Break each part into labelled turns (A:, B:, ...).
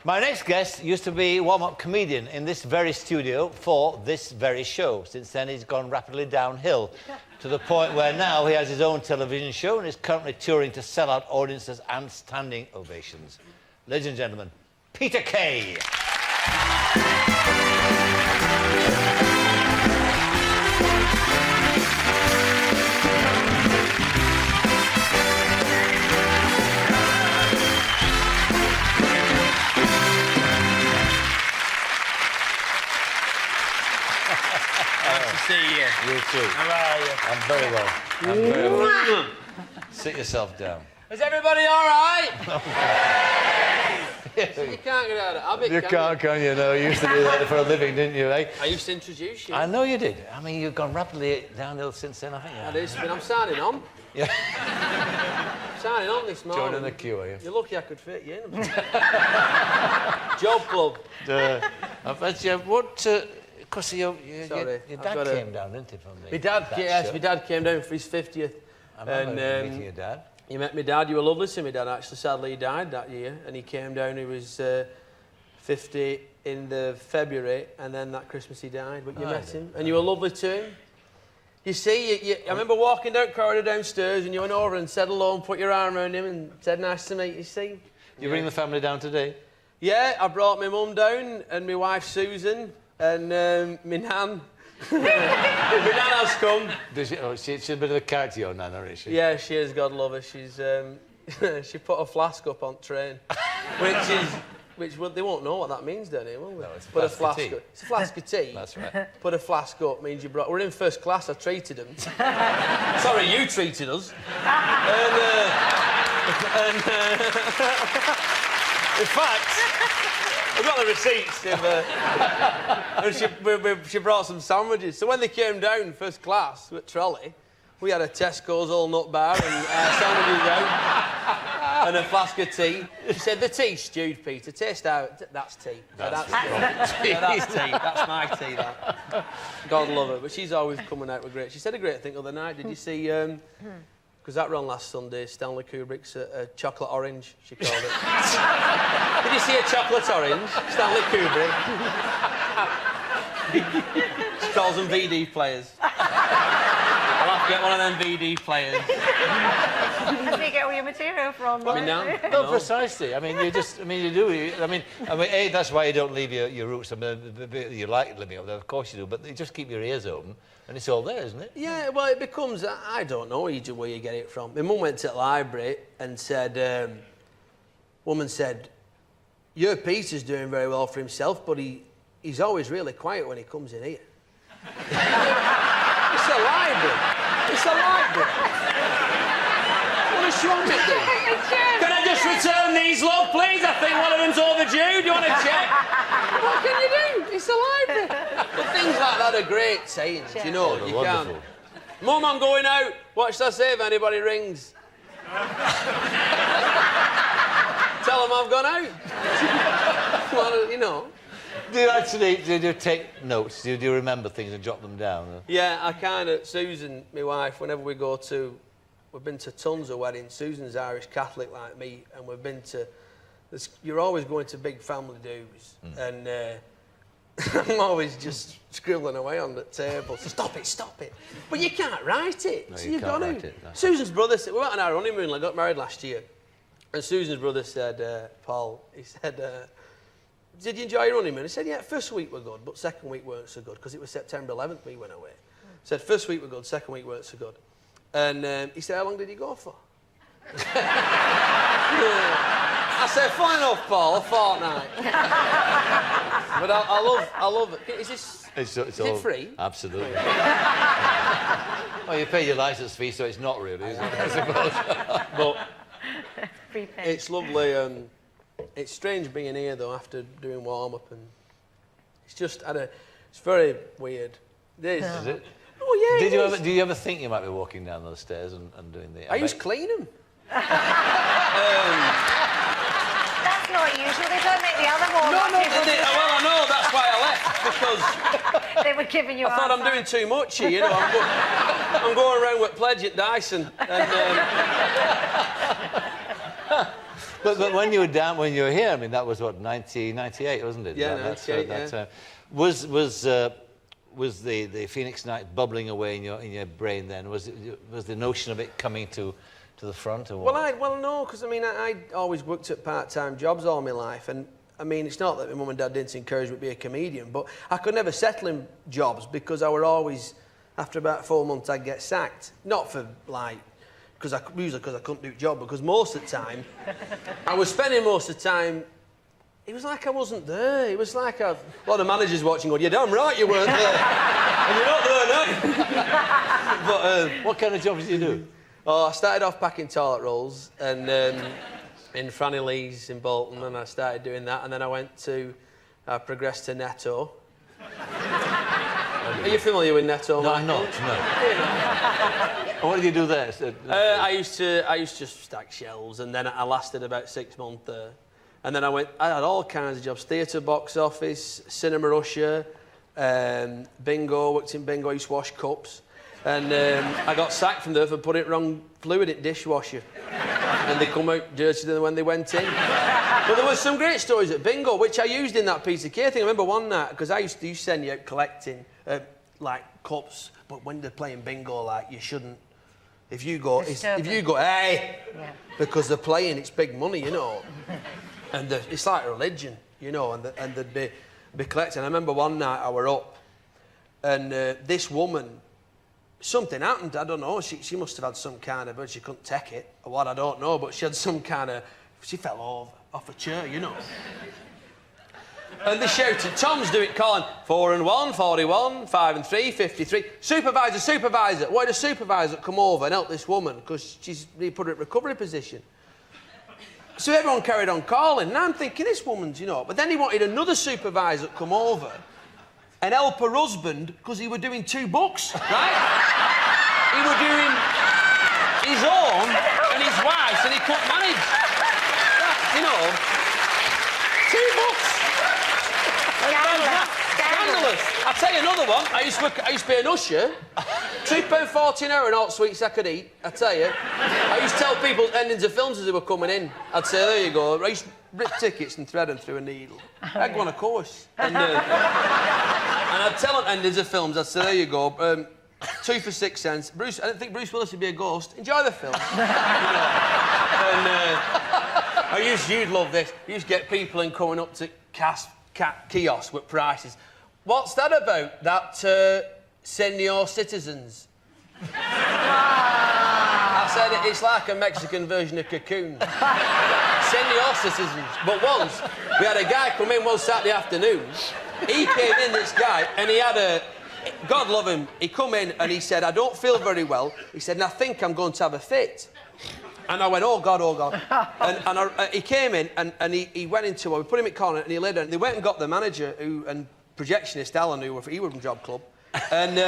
A: My next guest used to be warm-up comedian in this very studio for this very show. Since then, he's gone rapidly downhill to the point where now he has his own television show and is currently touring to sell out audiences and standing ovations. Ladies and gentlemen, Peter Kay.
B: See you.
A: You too.
B: How are you?
A: I'm very well. I'm very well. Sit yourself down.
B: Is everybody all right? You can't get out of the habit,
A: You can't, can you? No, you used to do that for a living, didn't you, eh?
B: I used to introduce you.
A: I know you did. I mean, you've gone rapidly downhill since then, haven't you?
B: That is, but I'm signing on.
A: Yeah.
B: I'm signing on this morning.
A: Joining the queue, are you?
B: You're lucky I could fit you in. Job club.
A: I bet you, what... Because your
B: Sorry,
A: dad came down, didn't he, from the...
B: My dad, yes, my dad came down for his 50th.
A: I remember meeting your dad.
B: You met my dad, you were lovely to me, Dad, actually. Sadly, he died that year, and he came down, he was 50 in the February, and then that Christmas he died, but you met him, and you were lovely to him. You see, I remember walking down the corridor downstairs, and you went over and said hello and put your arm around him and said, nice to meet you, see?
A: You bring the family down today?
B: Yeah, I brought my mum down, and my wife Susan, and my nan. My nan has come.
A: Does she, she's a bit of a character, your nana, is she?
B: Yeah, she is, God love her. She's, she put a flask up on train, well, they won't know what that means, don't they? Will they?
A: No, it's a
B: put
A: flask of tea.
B: It's a flask of tea.
A: That's right.
B: Put a flask up means you brought... We're in first class, I treated them. Sorry, you treated us. In fact... I've got the receipts. And she brought some sandwiches. So when they came down first class with trolley, we had a Tesco's all nut bar and sandwiches out and a flask of tea. She said, the tea's stewed, Peter. Taste out. That's tea. That's tea. Yeah, that's tea. That's my tea, that. God love her. But she's always coming out with great... She said a great thing the other night. Did you see... Because that ran last Sunday, Stanley Kubrick's a chocolate orange, she called it. Did you see a chocolate orange? Stanley Kubrick. She calls them VD players. I'll have to get one of them VD players.
C: Where do you get all your material from?
B: I mean, now,
A: No, precisely. I mean, you just... I mean, you do... I mean, A, that's why you don't leave your roots. I mean, you like living up there, of course you do, but you just keep your ears open. And it's all there, isn't it?
B: Yeah, well, it becomes... I don't know where you get it from. My mum went to the library and said... woman said, your Peter's doing very well for himself, but he's always really quiet when he comes in here. It's a library. It's a library. What does she want me to do? Can I just return these, love, please? I think one of them's overdue. Do you want to check? What can you do? It's a library. But things like that are great sayings, you know.
A: Oh,
B: you
A: wonderful.
B: can't. Mum, I'm going out. What should I say if anybody rings? Tell them I've gone out. Well, you know.
A: Do you take notes? Do you remember things and jot them down? Or?
B: Yeah, I kind of... Susan, my wife, whenever we go to... We've been to tons of weddings. Susan's Irish Catholic like me, and we've been to... You're always going to big family do's, and I'm always just scribbling away on the table. So stop it. But you can't write it.
A: No,
B: so
A: you
B: you've got
A: can't
B: to.
A: write it, no.
B: Susan's brother said... We went on our honeymoon. I got married last year. And Susan's brother said, Paul, he said... did you enjoy your honeymoon? I said, yeah, first week were good, but second week weren't so good, because it was September 11th we went away. Said, first week were good, second week weren't so good. And he said, how long did you go for? I said, fine enough, Paul, a fortnight. But I love it. Is this... Is it free?
A: Absolutely. Well, you pay your licence fee, so it's not really, is it? I suppose.
B: But
C: Prepaid.
B: it's lovely. It's strange being here, though, after doing warm-up, and it's just... it's very weird. It is.
A: Is it?
B: Oh, yeah,
A: Do you ever think you might be walking down those stairs and doing the...
B: I used to clean them.
C: That's not usual. They don't make the other one.
B: No, they did. Well, I know, that's why I left, because
C: They were giving you
B: I thought I'm doing too much here, you know. I'm going around with Pledge at Dyson, and...
A: But when you were here, I mean, that was what, 1998, wasn't it?
B: Yeah,
A: That
B: 98,
A: time. Was the Phoenix Night bubbling away in your brain then? Was the notion of it coming to the front or what?
B: Well, no, because I mean, I always worked at part-time jobs all my life, and I mean, it's not that my mum and dad didn't encourage me to be a comedian, but I could never settle in jobs because I were always, after about 4 months, I'd get sacked. Not for like, usually because I couldn't do the job, because most of the time, I was spending most of the time. It was like I wasn't there. It was like a lot of managers watching going, "You're damn right you weren't there, and you're not there now." But
A: what kind of jobs did you do?
B: I started off packing toilet rolls and in Franny Lee's in Bolton, and I started doing that, and then I progressed to Netto. Are you familiar with Netto?
A: No, I'm not. No. What did you do there?
B: I used to stack shelves, and then I lasted about 6 months there. And then I had all kinds of jobs: theatre box office, cinema usher, bingo. Worked in bingo. I used to wash cups, and I got sacked from there for putting wrong fluid in dishwasher, and they come out dirtier than when they went in. But there were some great stories at bingo, which I used in that piece of cake thing. I remember one night, because I used to send you out collecting like cups, but when they're playing bingo, like you shouldn't. If you go, hey, yeah. Because they're playing, it's big money, you know. And it's like religion, you know, and they'd be collecting. I remember one night I were up, and this woman, something happened, I don't know, she must have had some kind of, but she couldn't take it, or what, I don't know, but she had some kind of, she fell over, off a chair, you know. And they shouted, Tom's doing, calling, 4 and 1, 41, 5 and 3, 53. Supervisor. Why did a supervisor come over and help this woman? Because he put her in recovery position. So everyone carried on calling, and I'm thinking, this woman's, you know. But then he wanted another supervisor to come over and help her husband, because he were doing 2 books, right? He were doing his own and his wife's, and he couldn't manage. You know, 2 books. Scandalous. I'll tell you another one. I used to be an usher. £2.40 an hour and all the sweets I could eat, I tell you. I used to tell people endings of films as they were coming in. I'd say, there you go. I used to rip tickets and thread them through a needle. I'd go on a course. And I'd tell them endings of films. I'd say, there you go. 2 for 6 cents. I didn't think Bruce Willis would be a ghost. Enjoy the film. You know. And you'd love this. You used to get people in coming up to kiosks with prices. What's that about? That senior citizens. I said it's like a Mexican version of Cocoon. Senior citizens. But once we had a guy come in one Saturday afternoon. He came in, this guy, and he had a. God love him. He come in and he said, I don't feel very well. He said, and I think I'm going to have a fit. And I went, oh, God, oh, God. And he came in and he went into, we put him in the corner and he lay down. They went and got the manager and projectionist, Alan, he was from Job Club. And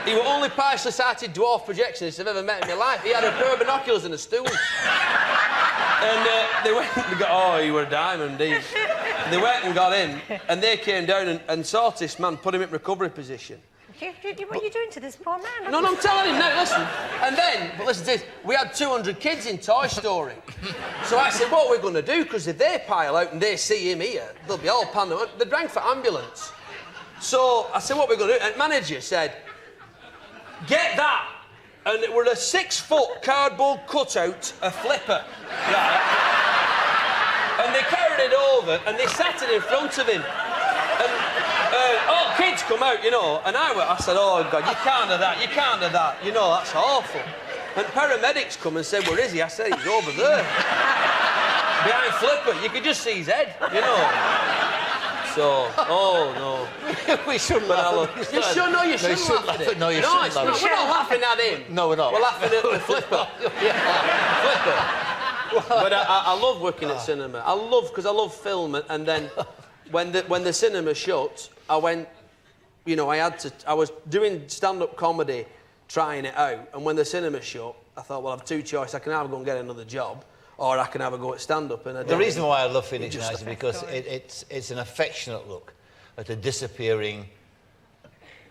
B: he was only partially sighted dwarf projectionist I've ever met in my life. He had a pair of binoculars and a stool. And they went and got, oh, you were a diamond, They went and got in and they came down and saw this man, put him in recovery position.
C: What are you doing to this poor man?
B: No, I'm telling him, no, listen. And then, but listen to this, we had 200 kids in Toy Story. So I said, what are we going to do? Because if they pile out and they see him here, they'll be all pandemonium. They rang for ambulance. So I said, what are we going to do? And the manager said, get that. And it were a 6-foot cardboard cutout, a flipper, right? And they carried it over and they sat it in front of him. And all kids come out, you know, and I said, oh, God, you can't do that, you know, that's awful. And paramedics come and said, where is he? I said, he's over there. Behind Flipper, you could just see his head, you know. So, oh, no.
A: We shouldn't laugh at
B: You should, no, you shouldn't laugh at it.
A: No, you shouldn't laugh at it.
B: We're not laughing at him.
A: No, we're not.
B: We're laughing at the Flipper. Flipper. But I love working at cinema. Because I love film, and then when the cinema shut, I went, you know, I was doing stand-up comedy, trying it out, and when the cinema shut, I thought, well, I have 2 choices. I can either go and get another job, or I can have a go at stand-up. And the
A: reason why I love Phoenix Nights is because it's an affectionate look at a disappearing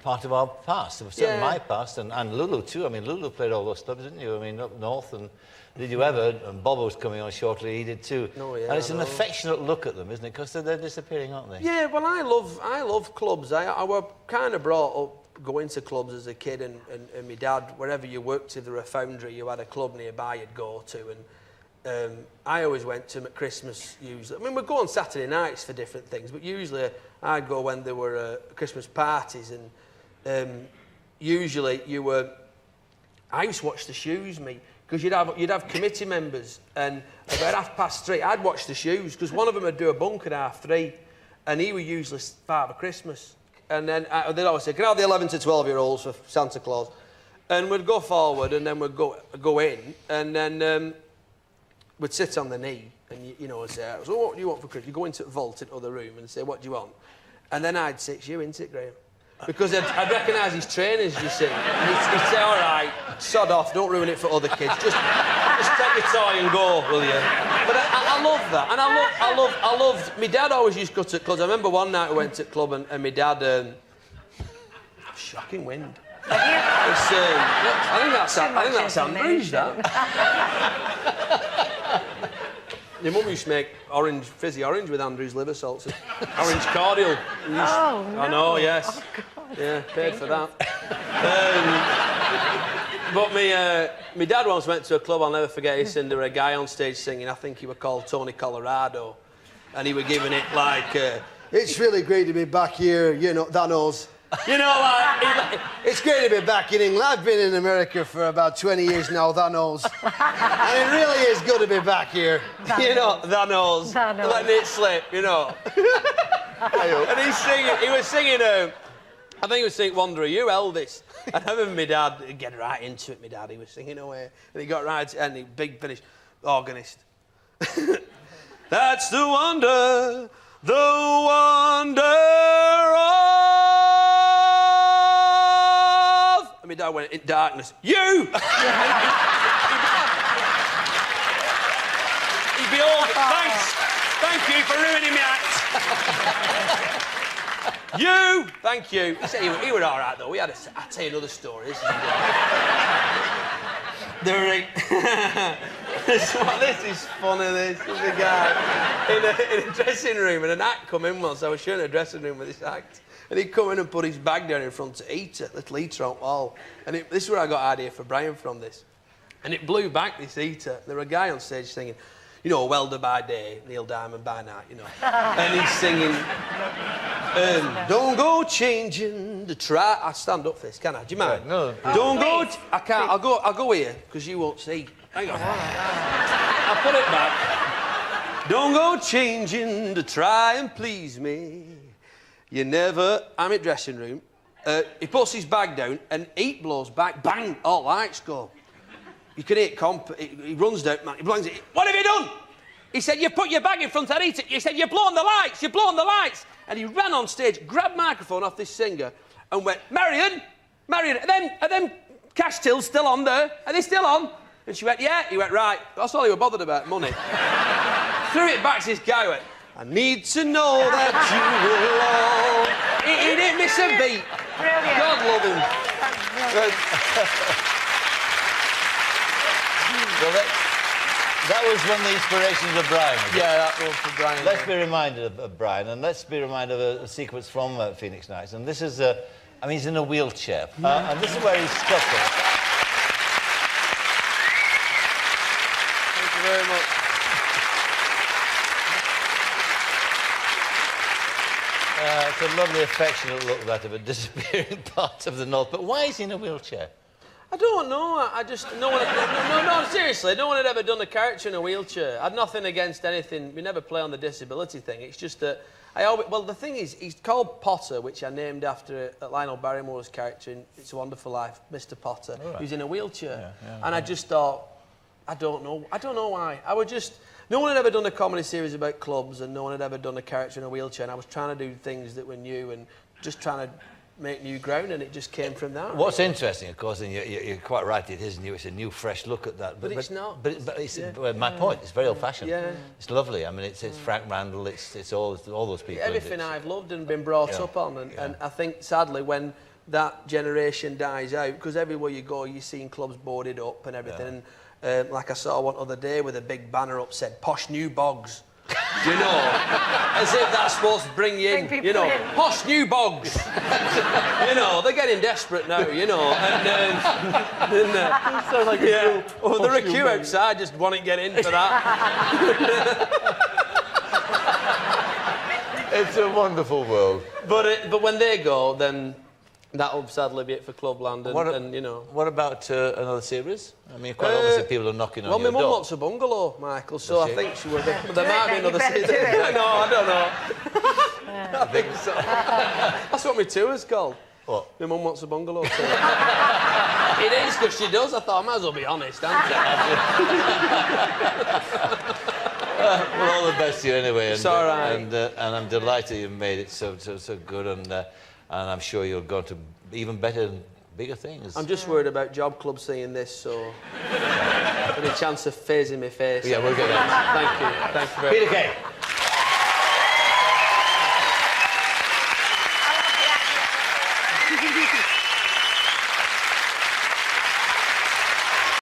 A: part of our past, certainly my past, and Lulu too. I mean, Lulu played all those clubs, didn't you? I mean, up north, and Did you ever? And Bob was coming on shortly, he did too.
B: Oh, yeah,
A: and it's
B: I
A: an
B: know.
A: affectionate look at them, isn't it? Because they're disappearing, aren't they?
B: Yeah, well, I love clubs. I was kind of brought up going to clubs as a kid, and my dad, wherever you worked, if there were a foundry, you had a club nearby you'd go to, and I always went to them at Christmas, usually. I mean, we'd go on Saturday nights for different things, but usually I'd go when there were Christmas parties, and usually I used to watch the shoes, me, because you'd have committee members, and about 3:30, I'd watch the shoes, because one of them would do a bunk at 3:30, and he was usually Father Christmas. And then they'd always say, can I have the 11 to 12-year-olds for Santa Claus? And we'd go forward, and then we'd go in, and then we'd sit on the knee, and say, so what do you want for Christmas? You go into the vault, into the room, and say, what do you want? And then I'd say, it's you, innit, Graham? Because I'd recognise his trainers, you see. And he'd say, all right, sod off, don't ruin it for other kids. Just take your toy and go, will you? But I love that. And I loved... My dad always used to go to clubs. I remember one night we went to the club and my dad... shocking wind. I think that's Andrews, that. Your mum used to make fizzy orange with Andrew's liver salts. Orange cordial.
C: Oh, no.
B: I know, yes.
C: Oh,
B: yeah, paid for that. But my dad once went to a club, I'll never forget, he said there were a guy on stage singing, I think he was called Tony Colorado, and he was giving it like, it's really great to be back here, that knows. It's great to be back in England. I've been in America for about 20 years now, that knows. And it really is good to be back here. That knows. Letting it slip, And he was singing, I think he was singing Wonder Are You, Elvis. And I remember my dad, getting right into it, he was singing away. And he got right, and he big finish, organist. That's the wonder of... And my dad went, in darkness, you! He'd be all, thanks, thank you for ruining my act. You! Thank you. He said he was all right, though. I'll tell you another story. This is funny, this. There's a guy in a dressing room, and an act come in once. I was showing a dressing room with this act. And he'd come in and put his bag down in front of little heater on the wall. And this is where I got idea for Brian from this. And it blew back, this heater. There was a guy on stage singing, Welder by day, Neil Diamond by night, And he's singing, don't go changing the track. I stand up for this, can I? Do you mind?
A: No.
B: Don't go... I can't. I'll go here, because you won't see. Hang on. I'll put it back. Don't go changing to try and please me. You never... I'm in the dressing room. He puts his bag down, and heat blows back. Bang! All lights go. You can hear it he runs down, man. He blanks it. What have you done? He said, you put your bag in front of the heater. He said, you're blowing the lights. And he ran on stage, grabbed microphone off this singer, and went, Marion, are them cash tills still on there? Are they still on? And she went, yeah. He went, right. That's all he was bothered about, money. Threw it back to this guy, went, I need to know that you will all... He didn't miss a beat.
C: Brilliant.
B: God love him.
A: Well, that was one of the inspirations of Brian.
B: Yeah, that was for Brian.
A: Let's be reminded of Brian, and let's be reminded of a sequence from Phoenix Nights. And this is, he's in a wheelchair. And this is where he's stuck.
B: Thank you very much.
A: It's a lovely, affectionate look, that of a disappearing part of the North. But why is he in a wheelchair?
B: I don't know. No, seriously, no one had ever done a character in a wheelchair. I had nothing against anything. We never play on the disability thing. It's just that the thing is, he's called Potter, which I named after Lionel Barrymore's character in It's a Wonderful Life, Mr. Potter, who's in a wheelchair. I just thought, I don't know why. No one had ever done a comedy series about clubs, and no one had ever done a character in a wheelchair, and I was trying to do things that were new and just trying to make new ground, and it just came from that.
A: What's interesting, of course, and you're quite right, it is new, it's a new, fresh look at that.
B: But it's not.
A: But my point, it's very old-fashioned.
B: Yeah.
A: It's lovely. I mean, it's Frank Randall, it's all those people.
B: Everything I've loved and been brought up on, and I think, sadly, when that generation dies out, because everywhere you go, you're seeing clubs boarded up and everything, like I saw one other day with a big banner up said, "Posh New Bogs." You know, as if that's supposed to bring you in,
C: Bring
B: you know,
C: people in.
B: posh new bogs. You know, they're getting desperate now, you know, and
A: Sounds like
B: yeah, oh, they're a queue outside, just want to get in for that.
A: It's a wonderful world.
B: But when they go, then that'll sadly be it for Clubland, and you know.
A: What about another series? I mean, quite obviously people are knocking on
B: Well,
A: your
B: my mum
A: door.
B: wants a bungalow, Michael, so
A: Does
B: I
A: she?
B: think she would. But there
C: Do it
B: might be
C: then, you
B: another
C: better
B: season.
C: do it.
B: No, I don't know. I think so. That's what my tour's called.
A: What?
B: My mum wants a bungalow tour. It is, because she does. I thought I might as well be honest, haven't I?
A: Well, all the best to you anyway.
B: It's all right.
A: And I'm delighted you've made it so good, and I'm sure you'll go to even better and bigger things.
B: I'm just worried about Job Club seeing this, so... Any chance of phasing my face?
A: Yeah, we'll get that.
B: Thank you. Thank you very
A: Peter
B: much.
A: Kay.
C: I love the accent.